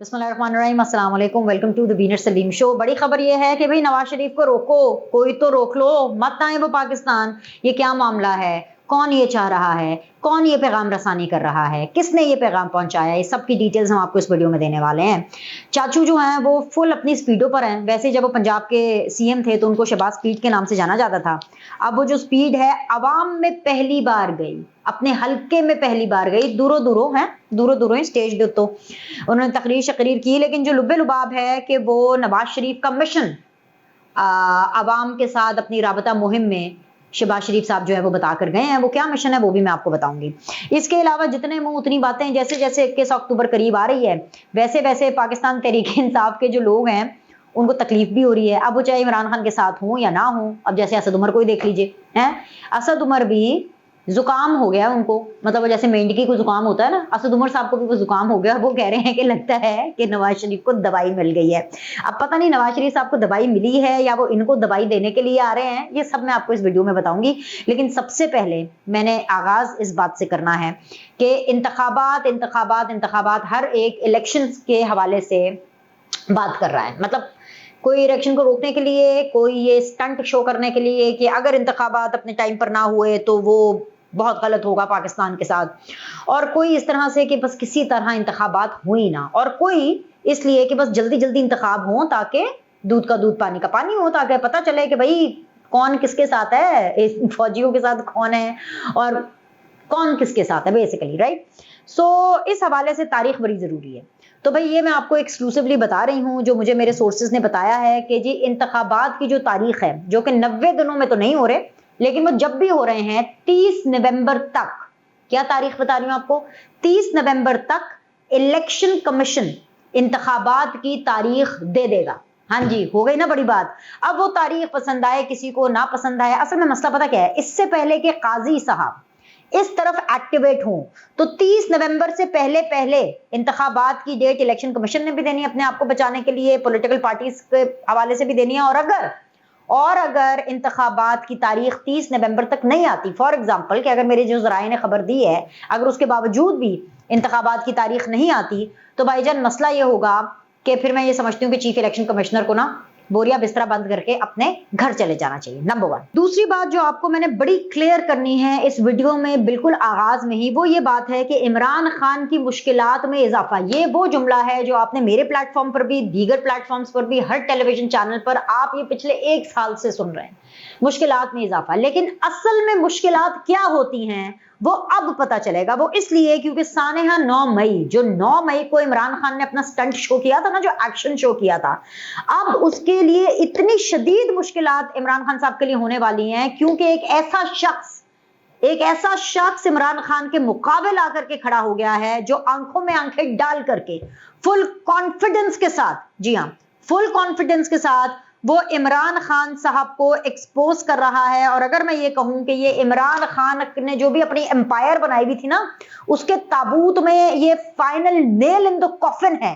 बिस्मिल्लाहिर्रहमानिर्रहीम, अस्सलाम वालेकुम, वेलकम टू द बीनर सलीम शो। बड़ी खबर ये है कि भाई नवाज शरीफ को रोको, कोई तो रोक लो, मत आए वो पाकिस्तान। ये क्या मामला है, कौन ये चाह रहा है, कौन ये पैगाम रसानी कर रहा है, किसने ये पैगाम पहुंचाया, ये सब की डिटेल्स हम आपको इस वीडियो में देने वाले हैं। चाचू जो हैं वो फुल अपनी स्पीडों पर हैं। वैसे जब वो पंजाब के सीएम थे तो उनको शहबाज स्पीड के नाम से जाना जाता था। अब वो जो स्पीड है अवाम में पहली बार गई, अपने हल्के में पहली बार गई, दूरों दूरों स्टेज दे तो उन्होंने तकरीर शकरीर की। लेकिन जो लुब्बे लुबाब है कि वो नवाज शरीफ का मिशन अवाम के साथ अपनी राबता मुहिम में शहबाज शरीफ साहब जो है वो बता कर गए हैं। वो क्या मिशन है वो भी मैं आपको बताऊंगी। इसके अलावा जितने मुंह उतनी बातें, जैसे जैसे 21 अक्टूबर करीब आ रही है वैसे वैसे पाकिस्तान तहरीक इंसाफ के जो लोग हैं उनको तकलीफ भी हो रही है। अब वो चाहे इमरान खान के साथ हों या ना हों। अब जैसे असद उमर को ही देख लीजिए, हैं असद उमर भी जुकाम हो गया उनको, मतलब वो जैसे मेंढकी को जुकाम होता है ना, असद उमर साहब को भी वो जुकाम हो गया। वो कह रहे हैं कि लगता है कि नवाज शरीफ को दवाई मिल गई है। अब पता नहीं नवाज शरीफ साहब को दवाई मिली है या वो इनको दवाई देने के लिए आ रहे हैं, ये सब मैं आपको इस वीडियो में बताऊंगी। लेकिन सबसे पहले मैंने आगाज इस बात से करना है कि इंतखाबात हर एक इलेक्शन के हवाले से बात कर रहा है। मतलब कोई इलेक्शन को रोकने के लिए, कोई ये स्टंट शो करने के लिए कि अगर इंतखाबात अपने टाइम पर ना हुए तो वो बहुत गलत होगा पाकिस्तान के साथ, और कोई इस तरह से कि बस किसी तरह इंतखाबात हुई ना, और कोई इसलिए कि बस जल्दी जल्दी इंतखाब हो ताकि दूध का दूध पानी का पानी हो, ताकि पता चले कि भाई कौन किसके साथ है, फौजियों के साथ कौन है और कौन किसके साथ है बेसिकली, राइट। सो इस हवाले से तारीख बड़ी ज़रूरी है। तो भाई ये मैं आपको एक्सक्लूसिवली बता रही हूँ, जो मुझे मेरे सोर्सेज ने बताया है कि जी इंतखाबात की जो तारीख है, जो कि 90 दिनों में तो नहीं हो रहे लेकिन वो जब भी हो रहे हैं 30 नवंबर तक, क्या तारीख बता रही हूँ आपको, 30 नवंबर तक इलेक्शन कमीशन इंतखाबात की तारीख दे देगा। हाँ जी, हो गई ना बड़ी बात। अब वो तारीख पसंद आए किसी को, ना पसंद आए, असल में मसला पता क्या है, इससे पहले कि काजी साहब इस तरफ एक्टिवेट हों तो 30 नवंबर से पहले पहले इंतखाबात की डेट इलेक्शन कमीशन ने भी देनी है, अपने आप को बचाने के लिए, पॉलिटिकल पार्टीज के हवाले से भी देनी है। और अगर इंतखाबात की तारीख 30 नवंबर तक नहीं आती, फॉर एग्जाम्पल कि अगर मेरे जो ज़राए ने खबर दी है, अगर उसके बावजूद भी इंतखाबात की तारीख नहीं आती तो भाईजान मसला ये होगा कि फिर मैं ये समझती हूँ कि चीफ इलेक्शन कमिश्नर को ना बोरिया बिस्तरा बंद करके अपने घर चले जाना चाहिए, नंबर 1। दूसरी बात जो आपको मैंने बड़ी क्लियर करनी है इस वीडियो में बिल्कुल आगाज में ही, वो ये बात है कि इमरान खान की मुश्किलात में इजाफा। ये वो जुमला है जो आपने मेरे प्लेटफॉर्म पर भी, दीगर प्लेटफॉर्म्स पर भी, हर टेलीविजन चैनल पर आप ये पिछले 1 साल से सुन रहे हैं, मुश्किलात में इजाफा। लेकिन असल में मुश्किलात क्या होती हैं वो अब पता चलेगा। वो इसलिए क्योंकि सानेहा 9 मई को इमरान खान ने अपना स्टंट शो किया था ना, जो एक्शन शो किया था, अब उसके लिए इतनी शदीद मुश्किलात इमरान खान साहब के लिए होने वाली हैं क्योंकि एक ऐसा शख्स इमरान खान के मुकाबले आकर के खड़ा हो गया है जो आंखों में आंखें डाल करके फुल कॉन्फिडेंस के साथ, जी हाँ, फुल कॉन्फिडेंस के साथ वो इमरान खान साहब को एक्सपोज कर रहा है। और अगर मैं ये कहूं कि ये इमरान खान ने जो भी अपनी एम्पायर बनाई हुई थी ना, उसके ताबूत में ये final nail in the coffin है,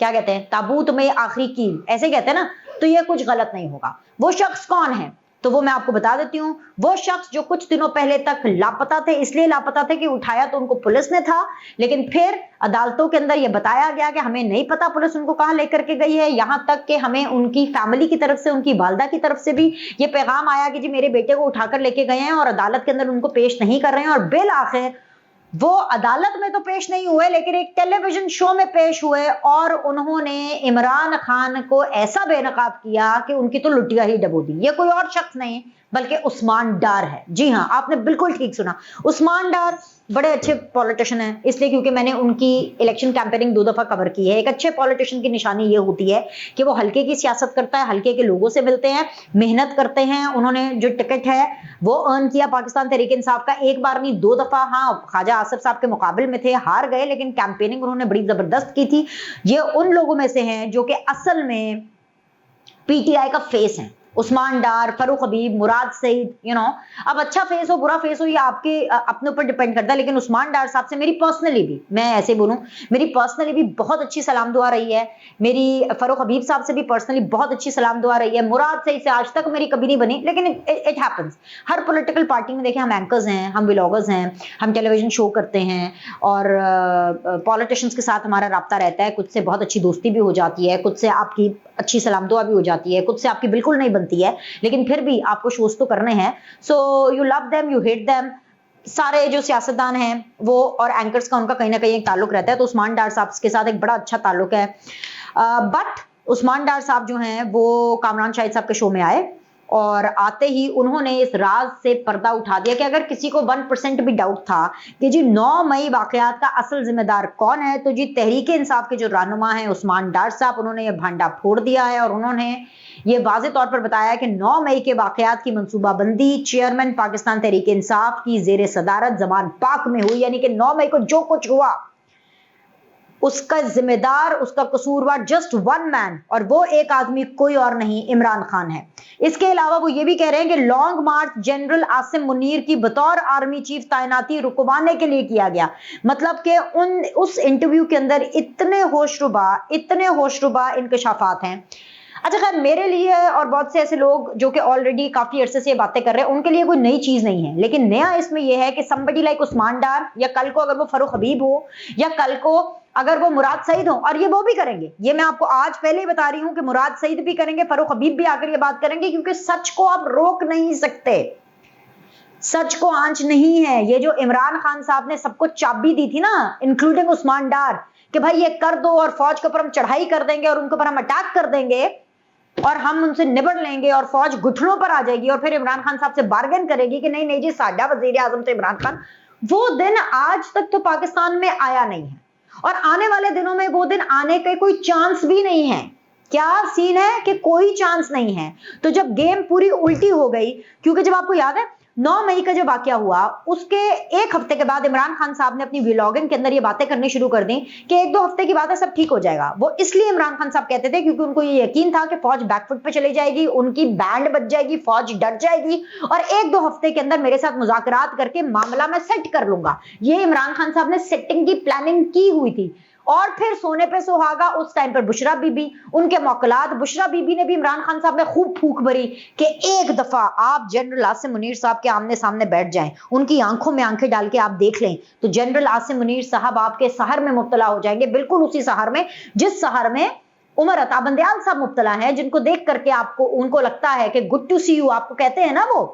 क्या कहते हैं, ताबूत में आखिरी कील, ऐसे कहते हैं ना, तो ये कुछ गलत नहीं होगा। वो शख्स कौन है तो वो मैं आपको बता देती हूँ। वो शख्स जो कुछ दिनों पहले तक लापता थे, इसलिए लापता थे कि उठाया तो उनको पुलिस ने था, लेकिन फिर अदालतों के अंदर ये बताया गया कि हमें नहीं पता पुलिस उनको कहाँ लेकर के गई है। यहां तक कि हमें उनकी फैमिली की तरफ से, उनकी वालदा की तरफ से भी ये पैगाम आया कि जी मेरे बेटे को उठाकर लेके गए हैं और अदालत के अंदर उनको पेश नहीं कर रहे हैं। और बिल आखिर वो अदालत में तो पेश नहीं हुए लेकिन एक टेलीविजन शो में पेश हुए और उन्होंने इमरान खान को ऐसा बेनकाब किया कि उनकी तो लुटिया ही डबो दी। ये कोई और शख्स नहीं बल्कि उस्मान डार है। जी हाँ, आपने बिल्कुल ठीक सुना, उस्मान डार बड़े अच्छे पॉलिटिशियन हैं, इसलिए क्योंकि मैंने उनकी इलेक्शन कैंपेनिंग 2 दफा कवर की है। एक अच्छे पॉलिटिशियन की निशानी ये होती है कि वो हल्के की सियासत करता है, हल्के के लोगों से मिलते हैं, मेहनत करते हैं। उन्होंने जो टिकट है वो अर्न किया पाकिस्तान तहरीक इंसाफ का, एक बार नहीं 2 दफा। हाँ, ख्वाजा आसिफ साहब के मुकाबले में थे, हार गए, लेकिन कैंपेनिंग उन्होंने बड़ी जबरदस्त की थी। ये उन लोगों में से हैं जो कि असल में पीटीआई का फेस है। عثمان ڈار, فاروق حبیب, مراد سعید, اب اچھا فیس ہو برا فیس ہو یہ آپ کے اپنے اوپر ڈیپینڈ کرتا ہے, لیکن عثمان ڈار صاحب سے میری پرسنلی بھی, میں ایسے بولوں, میری پرسنلی بھی بہت اچھی سلام دعا رہی ہے, میری فاروق حبیب صاحب سے بھی پرسنلی بہت اچھی سلام دعا رہی ہے, مراد سعید سے آج تک میری کبھی نہیں بنی, لیکن it happens. Hare political party میں دیکھیں ہم اینکرز ہیں, ہم ولاگرز ہیں, ہم ٹیلی ویژن شو کرتے ہیں, اور پولیٹیشینس کے ساتھ ہمارا رابطہ رہتا ہے, کچھ سے بہت اچھی دوستی بھی ہو جاتی ہے, کچھ سے آپ کی اچھی سلام دعا بھی ہو جاتی ہے, کچھ سے آپ کی بالکل نہیں بنتی ہے, لیکن پھر بھی آپ کو شوز تو کرنے ہیں. So you love them, you hate them. سارے جو سیاستدان ہیں وہ اور اینکرز کا ان کا کہیں نہ کہیں ایک تعلق رہتا ہے, تو عثمان ڈار صاحب کے ساتھ ایک بڑا اچھا تعلق ہے. بٹ عثمان ڈار صاحب جو ہیں وہ کامران شاہد صاحب کے شو میں آئے, اور آتے ہی انہوں نے اس راز سے پردہ اٹھا دیا کہ اگر کسی کو 1% بھی ڈاؤٹ تھا کہ جی 9 مئی واقعات کا اصل ذمہ دار کون ہے, تو جی تحریک انصاف کے جو رہنما ہیں عثمان ڈار صاحب, انہوں نے یہ بھانڈا پھوڑ دیا ہے, اور انہوں نے یہ واضح طور پر بتایا کہ 9 مئی کے واقعات کی منصوبہ بندی چیئرمین پاکستان تحریک انصاف کی زیر صدارت زمان پاک میں ہوئی, یعنی کہ 9 مئی کو جو کچھ ہوا اس کا ذمہ دار, اس کا قصوروار جسٹ ون مین, اور وہ ایک آدمی کوئی اور نہیں, عمران خان ہے. اس کے علاوہ وہ یہ بھی کہہ رہے ہیں کہ long march general Asim Munir کی بطور آرمی چیف تعیناتی رکوانے کے لیے کیا گیا. مطلب کہ اس انٹرویو کے اندر اتنے ہوش ربا انکشافات ہیں. اچھا خیر, میرے لیے اور بہت سے ایسے لوگ جو کہ آلریڈی کافی عرصے سے یہ باتیں کر رہے ہیں, ان کے لیے کوئی نئی چیز نہیں ہے, لیکن نیا اس میں یہ ہے کہ somebody like عثمان ڈار, یا کل کو اگر وہ فاروق حبیب ہو, یا کل کو اگر وہ مراد سعید ہوں, اور یہ وہ بھی کریں گے, یہ میں آپ کو آج پہلے ہی بتا رہی ہوں کہ مراد سعید بھی کریں گے, فاروق حبیب بھی آ کر یہ بات کریں گے, کیونکہ سچ کو آپ روک نہیں سکتے, سچ کو آنچ نہیں ہے. یہ جو عمران خان صاحب نے سب کو چابی دی تھی نا, انکلوڈنگ عثمان ڈار, کہ بھائی یہ کر دو اور فوج کے اوپر ہم چڑھائی کر دیں گے اور ان کے اوپر ہم اٹیک کر دیں گے اور ہم ان سے نبڑ لیں گے اور فوج گھٹنوں پر آ جائے گی, اور پھر عمران خان صاحب سے بارگن کرے گی کہ نہیں جی ساڈا وزیر اعظم تو عمران خان, وہ دن آج تک تو پاکستان میں آیا نہیں ہے, اور آنے والے دنوں میں وہ دن آنے کے کوئی چانس بھی نہیں ہے. کیا سین ہے کہ کوئی چانس نہیں ہے. تو جب گیم پوری الٹی ہو گئی, کیونکہ جب آپ کو یاد ہے 9 مئی کا جو واقعہ ہوا اس کے ایک ہفتے کے بعد عمران خان صاحب نے اپنی ولاگنگ کے اندر یہ باتیں کرنی شروع کر دیں کہ 1-2 ہفتے کی بات ہے, سب ٹھیک ہو جائے گا. وہ اس لیے عمران خان صاحب کہتے تھے کیونکہ ان کو یہ یقین تھا کہ فوج بیک فٹ پہ چلی جائے گی, ان کی بینڈ بج جائے گی, فوج ڈر جائے گی, اور 1-2 ہفتے کے اندر میرے ساتھ مذاکرات کر کے معاملہ میں سیٹ کر لوں گا. یہ عمران خان صاحب نے سیٹنگ کی پلاننگ کی ہوئی تھی. اور پھر سونے پہ سہاگا اس time per Bushra be be, ان کے موکلات, بشرا بی بی نے بھی عمران خان صاحب میں خوب پھونک بھری کہ ایک دفعہ آپ جنرل عاصم منیر صاحب کے آمنے سامنے بیٹھ جائیں, ان کی آنکھوں میں آنکھیں ڈال کے آپ دیکھ لیں, تو جنرل عاصم منیر صاحب آپ کے سحر میں مبتلا ہو جائیں گے, بالکل اسی سحر میں جس سحر میں عمر عطا بندیال صاحب مبتلا ہیں, جن کو دیکھ کر کے آپ کو ان کو لگتا ہے کہ گڈ ٹو سی یو, آپ کو کہتے ہیں نا وہ.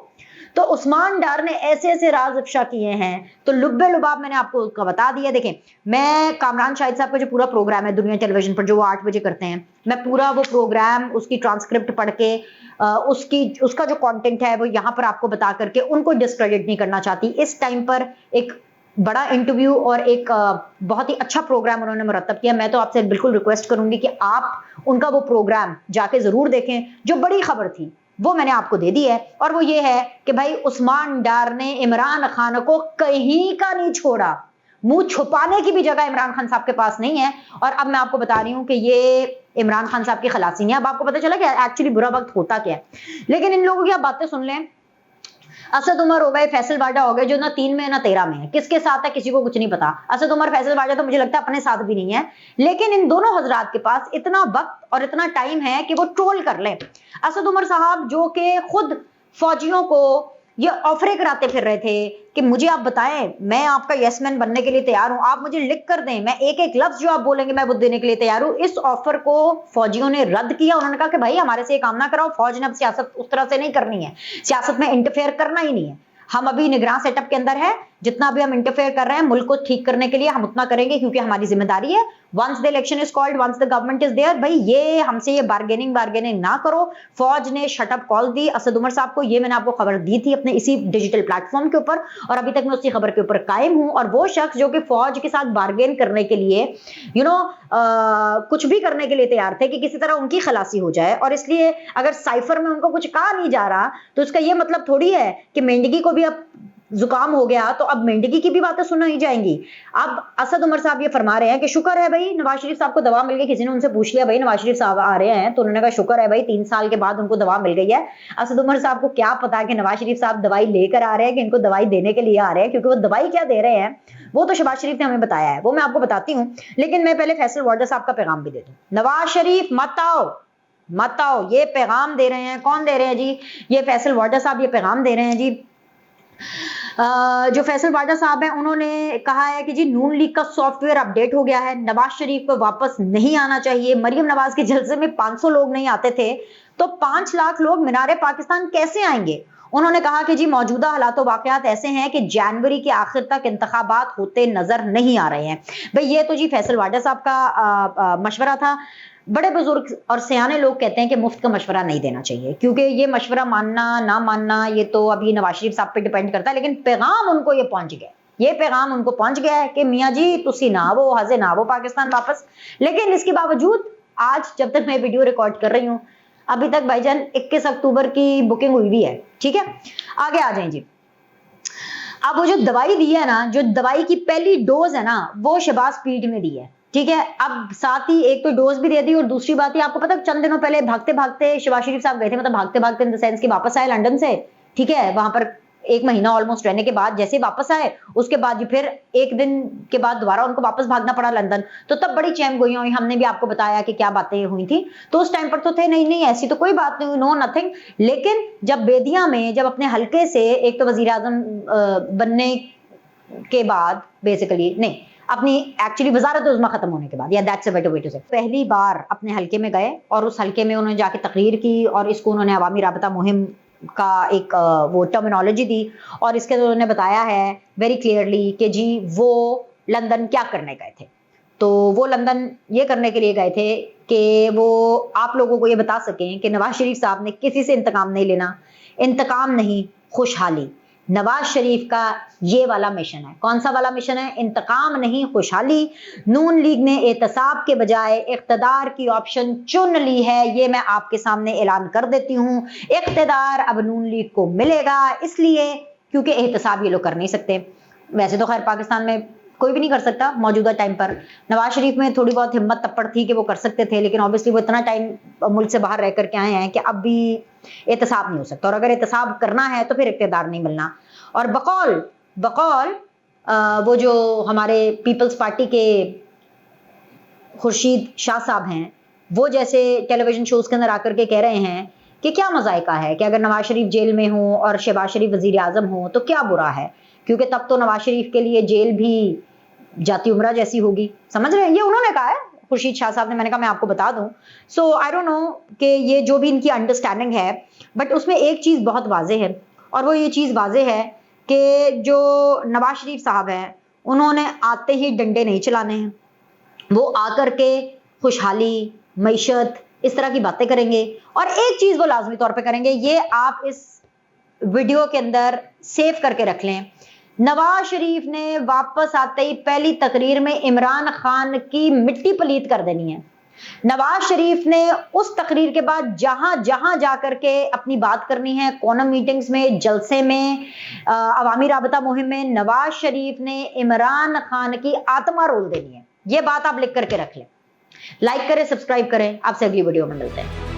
تو عثمان ڈار نے ایسے راز افشا کیے ہیں, تو لبے لباب میں نے آپ کو بتا دیا. دیکھیں میں کامران شاہد صاحب کا جو پورا پروگرام ہے دنیا ٹیلی ویژن پر جو وہ 8 بجے کرتے ہیں, میں پورا وہ پروگرام اس کی ٹرانسکرپٹ پڑھ کے اس کا جو کانٹینٹ ہے وہ یہاں پر آپ کو بتا کر کے ان کو ڈسکریڈٹ نہیں کرنا چاہتی. اس ٹائم پر ایک بڑا انٹرویو اور ایک بہت ہی اچھا پروگرام انہوں نے مرتب کیا. میں تو آپ سے بالکل ریکویسٹ کروں گی کہ آپ ان کا وہ پروگرام جا کے ضرور دیکھیں. جو بڑی خبر تھی وہ میں نے آپ کو دے دی ہے, اور وہ یہ ہے کہ بھائی عثمان ڈار نے عمران خان کو کہیں کا نہیں چھوڑا, منہ چھپانے کی بھی جگہ عمران خان صاحب کے پاس نہیں ہے. اور اب میں آپ کو بتا رہی ہوں کہ یہ عمران خان صاحب کی خلاصی ہے. اب آپ کو پتہ چلا کہ ایکچولی برا وقت ہوتا کیا ہے. لیکن ان لوگوں کی آپ باتیں سن لیں, اسد عمر ہو گئے, فیصل واڈا ہو گئے, جو نہ 3 میں نہ 13 میں ہے, کس کے ساتھ ہے کسی کو کچھ نہیں پتا. اسد عمر فیصل واڈا تو مجھے لگتا ہے اپنے ساتھ بھی نہیں ہے, لیکن ان دونوں حضرات کے پاس اتنا وقت اور اتنا ٹائم ہے کہ وہ ٹرول کر لیں. اسد عمر صاحب جو کہ خود فوجیوں کو یہ آفریں کراتے پھر رہے تھے کہ مجھے آپ بتائیں, میں آپ کا یس مین بننے کے لیے تیار ہوں, آپ مجھے لکھ کر دیں, میں ایک لفظ جو آپ بولیں گے میں وہ دینے کے لیے تیار ہوں. اس آفر کو فوجیوں نے رد کیا. انہوں نے کہا کہ بھائی ہمارے سے یہ کام نہ کراؤ, فوج نے اب سیاست اس طرح سے نہیں کرنی ہے, سیاست میں انٹرفیئر کرنا ہی نہیں ہے. ہم ابھی نگراں سیٹ اپ کے اندر ہے, جتنا بھی ہم انٹرفیئر کر رہے ہیں ملک کو ٹھیک کرنے کے لیے ہم اتنا کریں گے کیونکہ ہماری ذمہ داری ہے. Once the election is called, once the government is there, بھائی یہ ہم سے یہ بارگیننگ نہ کرو. فوج نے شٹ اپ کال دی اسد عمر صاحب کو. یہ میں نے آپ کو خبر دی تھی اپنے اسی ڈیجیٹل پلیٹ فارم کے اوپر, اور ابھی تک میں اسی خبر کے اوپر قائم ہوں. اور وہ شخص جو کہ فوج کے ساتھ بارگین کرنے کے لیے کچھ بھی کرنے کے لیے تیار تھے کہ کسی طرح ان کی خلاصی ہو جائے, اور اس لیے اگر سائفر میں ان کو کچھ کہا نہیں جا رہا تو اس کا یہ مطلب تھوڑی ہے کہ مینڈگی کو بھی اب जुकाम हो गया तो अब मेंढकी की भी बातें सुनाई जाएंगी। अब असद उमर साहब ये फरमा रहे हैं कि शुक्र है भाई नवाज शरीफ साहब को दवा मिल गई। किसी ने उनसे पूछ लिया भाई नवाज शरीफ साहब आ रहे हैं, तो उन्होंने कहा शुक्र है भाई 3 साल के बाद उनको दवा मिल गई है। असद उमर साहब को क्या पता कि नवाज शरीफ साहब दवाई लेकर आ रहे हैं कि इनको दवाई देने के लिए आ रहे हैं, क्योंकि वो दवाई क्या दे रहे हैं वो तो शहबाज शरीफ ने हमें बताया है, वो मैं आपको बताती हूँ। लेकिन मैं पहले फैसल वाडा साहब का पैगाम भी दे दूं। नवाज शरीफ मत आओ, ये पैगाम दे रहे हैं। कौन दे रहे हैं जी? ये फैसल वाडा साहब ये पैगाम दे रहे हैं जी। जो फैसल वाडा साहब हैं उन्होंने कहा है कि जी नून लीग का सॉफ्टवेयर अपडेट हो गया है, नवाज शरीफ को वापस नहीं आना चाहिए। मरियम नवाज के जलसे में 500 लोग नहीं आते थे तो 5 लाख लोग मीनारे पाकिस्तान कैसे आएंगे? उन्होंने कहा कि जी मौजूदा हालात वाकयात ऐसे हैं कि जनवरी के आखिर तक इंतखाबात होते नजर नहीं आ रहे हैं। भाई ये तो जी फैसल वाडा साहब का मशवरा था। बड़े बुजुर्ग और सियाने लोग कहते हैं कि मुफ्त का मशवरा नहीं देना चाहिए, क्योंकि ये मशवरा मानना ना मानना ये तो अभी नवाज शरीफ साहब पे डिपेंड करता है। लेकिन पैगाम उनको ये पहुंच गया, ये पैगाम उनको पहुंच गया है कि मियाँ जी तुसी ना वो हजे ना वो पाकिस्तान वापस। लेकिन इसके बावजूद आज जब तक मैं वीडियो रिकॉर्ड कर रही हूँ अभी तक भाईजान 21 अक्टूबर की बुकिंग हुई भी है। ठीक है, आगे आ जाए जी। अब वो जो दवाई दी है ना, जो दवाई की पहली डोज है ना, वो शहबाज पीठ में दी है। ठीक है, अब साथ ही एक तो डोज भी दे दी और दूसरी बात ही आपको पता चंद दिनों पहले भागते भागते शहबाज शरीफ साहब गए थे, मतलब भागते भागते इन द सेंस कि वापस आए लंदन से। ठीक है, वहां पर 1 महीना ऑलमोस्ट रहने के बाद जैसे वापस आए उसके बाद जी फिर 1 दिन के बाद दोबारा उनको वापस भागना पड़ा लंदन। तो तब बड़ी चैम गोइयां हुई, हमने भी आपको बताया कि क्या बातें हुई थी। तो उस टाइम पर तो थे नहीं ऐसी तो कोई बात नहीं, नो नथिंग। लेकिन जब बेदिया में जब अपने हल्के से एक तो वजीर आजम बनने के बाद बेसिकली नहीं अपनी एक्चुअली वजारत उज़्मा खत्म होने के बाद, या that's a better way to say, पहली बार अपने हल्के में गए और उस हल्के में उन्होंने जाके तकरीर की और इसको उन्होंने अवामी राबता मुहिम का एक वो टर्मिनोलॉजी दी और इसके अंदर उन्होंने बताया है वेरी क्लियरली कि जी वो लंदन क्या करने गए थे। तो वो लंदन ये करने के लिए गए थे कि वो आप लोगों को ये बता सकें कि नवाज शरीफ साहब ने किसी से इंतकाम नहीं लेना, इंतकाम नहीं खुशहाली। नवाज शरीफ का ये वाला मिशन है। कौन सा वाला मिशन है? इंतकाम नहीं खुशहाली। नून लीग ने एहतसाब के बजाय इख्तदार की ऑप्शन चुन ली है, ये मैं आपके सामने ऐलान कर देती हूँ। इख्तदार अब नून लीग को मिलेगा, इसलिए क्योंकि एहतसाब ये लोग कर नहीं सकते। वैसे तो खैर पाकिस्तान में कोई भी नहीं कर सकता मौजूदा टाइम पर। नवाज शरीफ में थोड़ी बहुत हिम्मत तप्पड़ थी कि वो कर सकते थे, लेकिन ऑब्वियसली वो इतना टाइम मुल्क से बाहर रह करके आए हैं कि अब भी एहतसाब नहीं हो सकता, और अगर एहतसाब करना है तो फिर इख्तियार नहीं मिलना। और बकौल वो जो हमारे पीपल्स पार्टी के खुर्शीद शाह साहब हैं, वो जैसे टेलीविजन शोज के अंदर आकर के कह रहे हैं कि क्या मजायका है कि अगर नवाज शरीफ जेल में हो और शहबाज शरीफ वजीर आजम हो तो क्या बुरा है, क्योंकि तब तो नवाज शरीफ के लिए जेल भी जाती उम्रा जैसी होगी। समझ रहे हैं? ये उन्होंने कहा है खुर्शीद शाह साहब ने। मैंने कहा मैं आपको बता दूं। सो आई डोंट नो कि ये जो भी इनकी अंडरस्टैंडिंग है, बट उसमें एक चीज बहुत वाजे है, और वो ये चीज वाजे है कि जो नवाज शरीफ साहब हैं उन्होंने आते ही डंडे नहीं चलाने हैं। वो आकर के खुशहाली मईशत इस तरह की बातें करेंगे, और एक चीज वो लाजमी तौर पे करेंगे, ये आप इस वीडियो के अंदर सेव करके रख लें। नवाज शरीफ ने वापस आते ही पहली तकरीर में इमरान खान की मिट्टी पलीत कर देनी है। नवाज शरीफ ने उस तकरीर के बाद जहां जहां जाकर के अपनी बात करनी है, कॉनम मीटिंग्स में, जलसे में, अवामी राबता मुहिम में, नवाज शरीफ ने इमरान खान की आत्मा रोल देनी है। ये बात आप लिख करके रख लें। लाइक करें, सब्सक्राइब करें। आपसे अगली वीडियो में मिलते हैं।